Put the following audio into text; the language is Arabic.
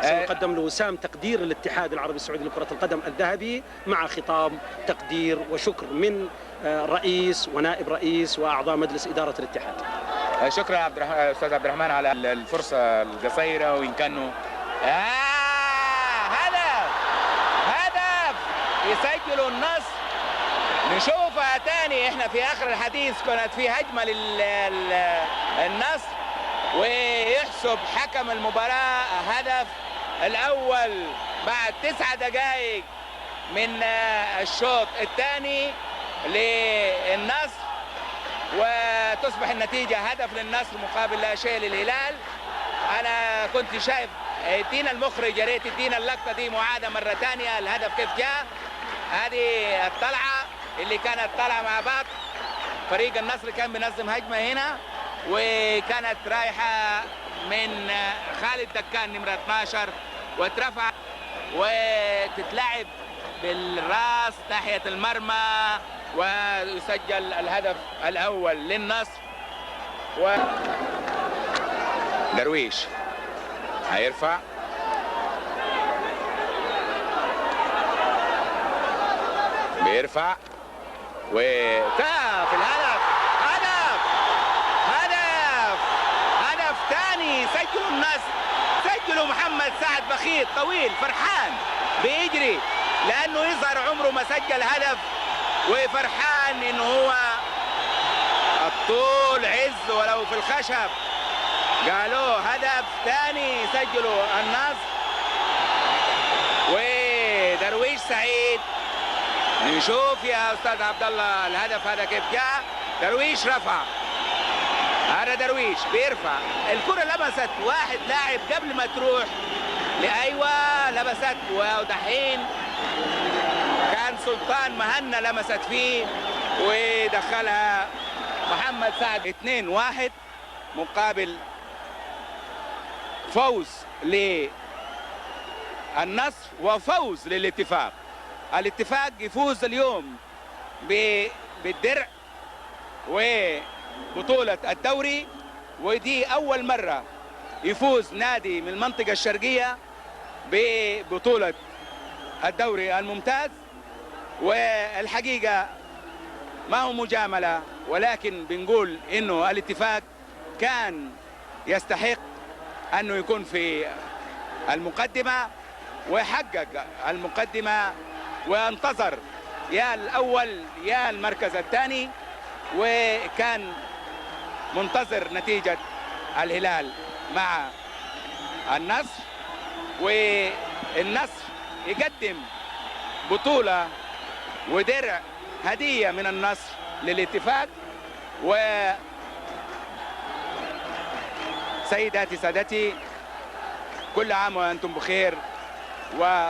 سيقدم لوسام تقدير الاتحاد العربي السعودي لكرة القدم الذهبي مع خطاب تقدير وشكر من رئيس ونائب رئيس وأعضاء مجلس إدارة الاتحاد. شكرا أستاذ عبد الرحمن على الفرصة القصيرة، وإن كانوا هدف يسجلوا النصر. نشوفها تاني، احنا في آخر الحديث كانت في هجمة للنصر، ويحسب حكم المباراة هدف الأول بعد 9 دقائق من الشوط الثاني للنصر، وتصبح النتيجة هدف للنصر مقابل لا شيء للهلال. أنا كنت شايف، ادينا المخرج يا ريت ادينا اللقطة دي معادة مرة ثانية، الهدف كيف جاء. هذه الطلعة اللي كانت طالعة مع بعض، فريق النصر كان بينظم هجمة هنا، وكانت رايحة من خالد دكان نمرة 12، واترفع وتتلعب بالراس ناحية المرمى، ويسجل الهدف الأول للنصر. درويش هيرفع، بيرفع وتاف الهدف. هدف ثاني سجلوا النصر، سجلوا محمد سعد بخيت طويل فرحان بيجري لأنه يظهر عمره ما سجل هدف، وفرحان إنه هو الطول عز ولو في الخشب. قالوا هدف ثاني سجلوا النصر، ودرويش سعيد. نشوف يا أستاذ عبد الله الهدف هذا كيف جاء. درويش رفع، هذا درويش بيرفع الكرة، لمست واحد لاعب قبل ما تروح لأيوة لمست، ودحين كان سلطان مهنا لمست فيه ودخلها محمد سعد. 2-1 مقابل فوز للنصر وفوز للاتفاق. الاتفاق يفوز اليوم بالدرع وبطولة الدوري، ودي أول مرة يفوز نادي من المنطقة الشرقية ببطولة الدوري الممتاز. والحقيقة ما هو مجاملة، ولكن بنقول إنه الاتفاق كان يستحق أنه يكون في المقدمة، ويحقق المقدمة، وانتظر يا الأول يا المركز الثاني، وكان منتظر نتيجة الهلال مع النصر، والنصر يقدم بطولة ودرع هدية من النصر للاتفاق. وسيداتي سادتي، كل عام وأنتم بخير، و